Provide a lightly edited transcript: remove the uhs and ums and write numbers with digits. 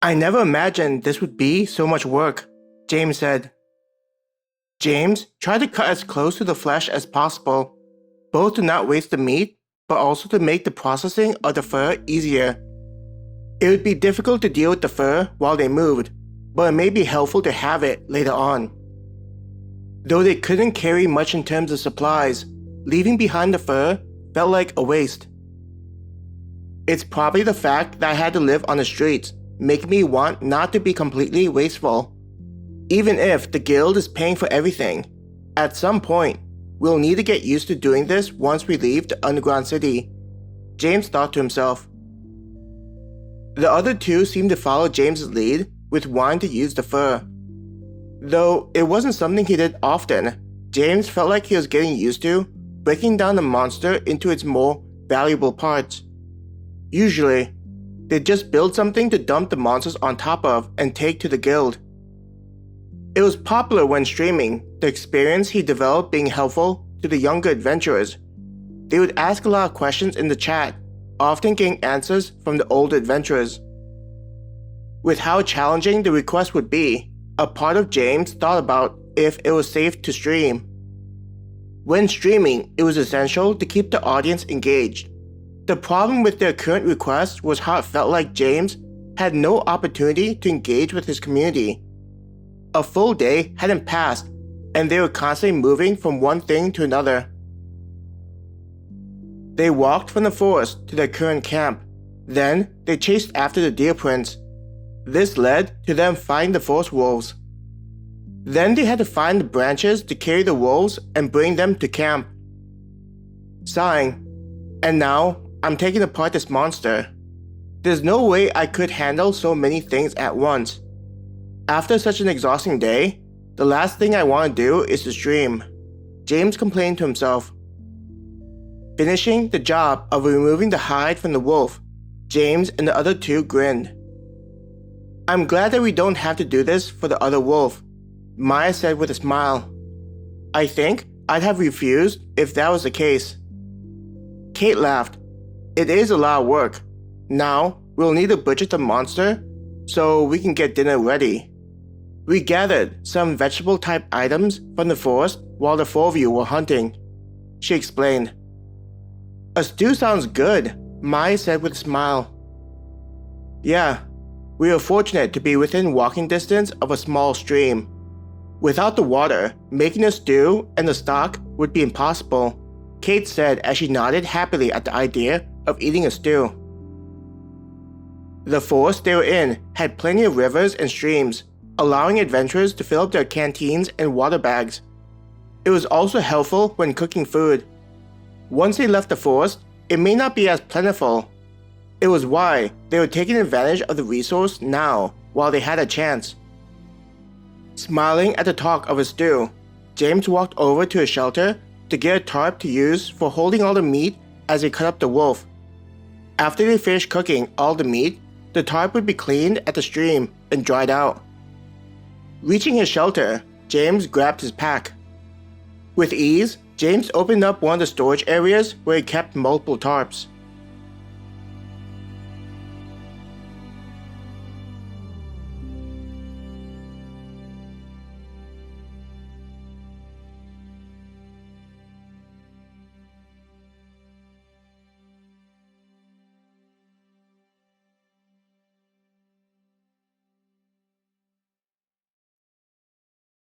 I never imagined this would be so much work, James said. James tried to cut as close to the flesh as possible, both to not waste the meat, but also to make the processing of the fur easier. It would be difficult to deal with the fur while they moved, but it may be helpful to have it later on. Though they couldn't carry much in terms of supplies, leaving behind the fur felt like a waste. It's probably the fact that I had to live on the streets, making me want not to be completely wasteful. Even if the guild is paying for everything, at some point, we'll need to get used to doing this once we leave the underground city, James thought to himself. The other two seemed to follow James's lead with wanting to use the fur. Though it wasn't something he did often, James felt like he was getting used to breaking down the monster into its more valuable parts. Usually, they'd just build something to dump the monsters on top of and take to the guild. It was popular when streaming, the experience he developed being helpful to the younger adventurers. They would ask a lot of questions in the chat, often getting answers from the older adventurers. With how challenging the request would be, a part of James thought about if it was safe to stream. When streaming, it was essential to keep the audience engaged. The problem with their current request was how it felt like James had no opportunity to engage with his community. A full day hadn't passed, and they were constantly moving from one thing to another. They walked from the forest to their current camp. Then, they chased after the deer prints. This led to them finding the forest wolves. Then they had to find the branches to carry the wolves and bring them to camp. Sighing, and now I'm taking apart this monster. There's no way I could handle so many things at once. After such an exhausting day, the last thing I want to do is to stream, James complained to himself. Finishing the job of removing the hide from the wolf, James and the other two grinned. I'm glad that we don't have to do this for the other wolf, Maya said with a smile. I think I'd have refused if that was the case. Kate laughed. It is a lot of work. Now, we'll need to butcher the monster so we can get dinner ready. We gathered some vegetable-type items from the forest while the four of you were hunting, she explained. A stew sounds good, Maya said with a smile. Yeah, we were fortunate to be within walking distance of a small stream. Without the water, making a stew and the stock would be impossible, Kate said as she nodded happily at the idea of eating a stew. The forest they were in had plenty of rivers and streams, allowing adventurers to fill up their canteens and water bags. It was also helpful when cooking food. Once they left the forest, it may not be as plentiful. It was why they were taking advantage of the resource now while they had a chance. Smiling at the talk of a stew, James walked over to a shelter to get a tarp to use for holding all the meat as they cut up the wolf. After they finished cooking all the meat, the tarp would be cleaned at the stream and dried out. Reaching his shelter, James grabbed his pack. With ease, James opened up one of the storage areas where he kept multiple tarps.